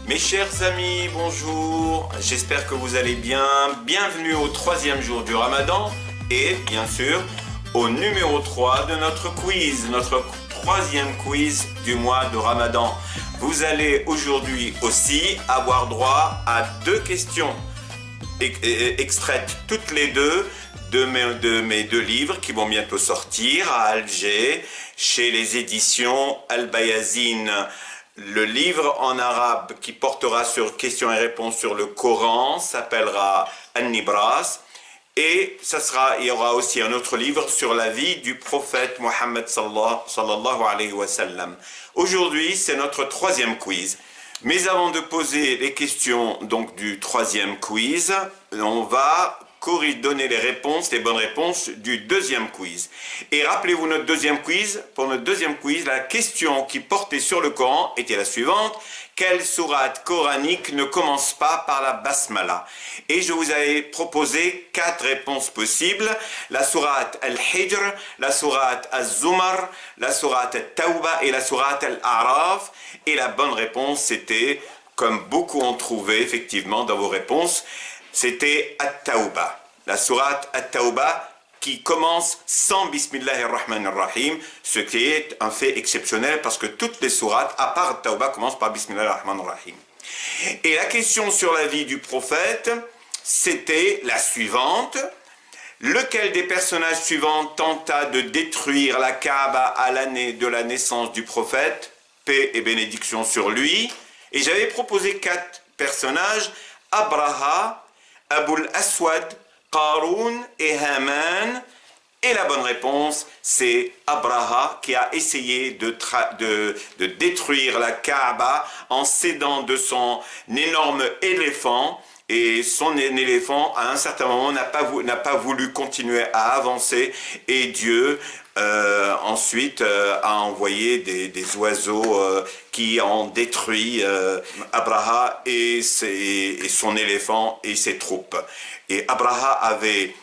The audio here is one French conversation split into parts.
Mes chers amis, bonjour, j'espère que vous allez bien. Bienvenue au 3e jour du Ramadan et bien sûr au numéro 3 de notre quiz, notre 3e quiz du mois de Ramadan. Vous allez aujourd'hui aussi avoir droit à 2 questions extraites toutes les deux de mes 2 livres qui vont bientôt sortir à Alger chez les éditions Al-Bayazine. Le livre en arabe qui portera sur questions et réponses sur le Coran s'appellera An-Nibras et il y aura aussi un autre livre sur la vie du prophète Mohammed sallallahu alayhi wa sallam. Aujourd'hui, c'est notre 3e quiz. Mais avant de poser les questions donc du 3e quiz, on va donner les bonnes réponses du 2e quiz. Et rappelez-vous notre 2e quiz. Pour notre 2e quiz, la question qui portait sur le Coran était la suivante. Quelle sourate coranique ne commence pas par la basmala? Et je vous avais proposé 4 réponses possibles. La sourate Al-Hijr, la sourate Az-Zumar, la sourate Al-Tawbah et la sourate Al-A'raf. Et la bonne réponse, c'était, comme beaucoup ont trouvé effectivement dans vos réponses, c'était At-Tawbah, la sourate At-Tawbah qui commence sans Bismillahir Rahmanir Rahim, ce qui est un fait exceptionnel parce que toutes les sourates, à part At-Tawbah, commencent par Bismillahir Rahmanir Rahim. Et la question sur la vie du prophète, c'était la suivante. Lequel des personnages suivants tenta de détruire la Kaaba à l'année de la naissance du prophète? Paix et bénédiction sur lui. Et j'avais proposé 4 personnages, Abraha, Abul Aswad, Qarun et Haman. Et la bonne réponse, c'est Abraha qui a essayé de détruire la Kaaba en s'aidant de son énorme éléphant. Et son éléphant, à un certain moment, n'a pas voulu continuer à avancer. Et Dieu, ensuite, a envoyé des oiseaux qui ont détruit Abraha et son éléphant et ses troupes. Et Abraha avait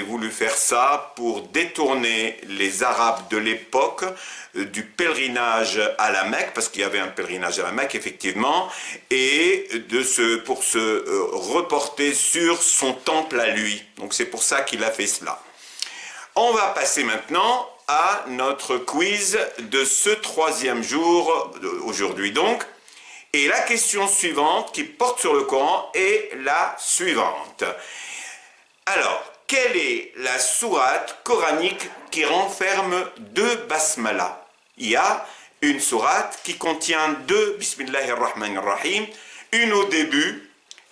voulu faire ça pour détourner les Arabes de l'époque du pèlerinage à la Mecque, parce qu'il y avait un pèlerinage à la Mecque, effectivement, et pour se reporter sur son temple à lui. Donc c'est pour ça qu'il a fait cela. On va passer maintenant à notre quiz de ce 3e jour, aujourd'hui donc. Et la question suivante qui porte sur le Coran est la suivante. Alors, quelle est la sourate coranique qui renferme 2 basmalas? Il y a une sourate qui contient 2 Bismillahir Rahmanir Rahim, une au début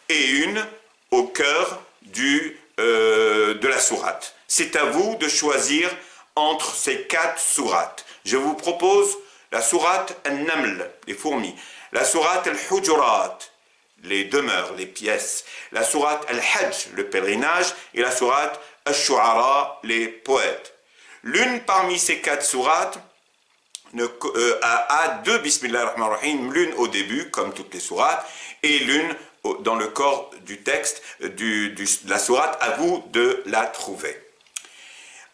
et une au cœur de la sourate. C'est à vous de choisir entre ces 4 sourates. Je vous propose la sourate An-Naml, les fourmis, la sourate Al-Hujurat, les demeures, les pièces, la sourate Al-Hajj, le pèlerinage, et la sourate Al-Shu'ara, les poètes. L'une parmi ces 4 sourates a 2 Bismillahir Rahmanir Rahim, l'une au début, comme toutes les sourates, et l'une dans le corps du texte de la sourate. À vous de la trouver.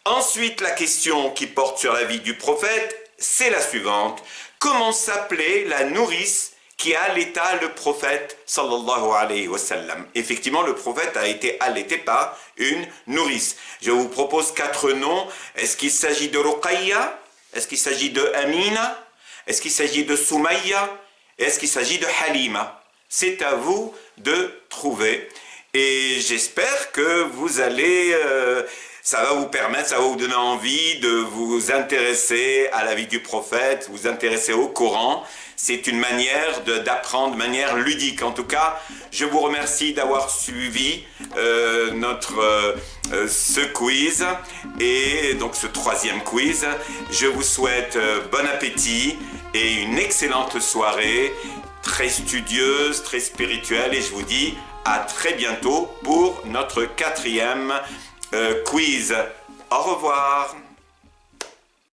Ensuite, la question qui porte sur la vie du prophète, c'est la suivante. Comment s'appelait la nourrice qui allaita le prophète sallallahu alayhi wa sallam? Effectivement, le prophète a été allaité par une nourrice. Je vous propose 4 noms. Est-ce qu'il s'agit de Ruqayya? Est-ce qu'il s'agit de Amina? Est-ce qu'il s'agit de Soumaïa? Est-ce qu'il s'agit de Halima? C'est à vous de trouver. Et j'espère que vous allez... ça va vous donner envie de vous intéresser à la vie du prophète, vous intéresser au Coran. C'est une manière d'apprendre de manière ludique. En tout cas, je vous remercie d'avoir suivi ce quiz et donc ce 3e quiz. Je vous souhaite bon appétit et une excellente soirée, très studieuse, très spirituelle, et je vous dis à très bientôt pour notre 4e quiz. Au revoir.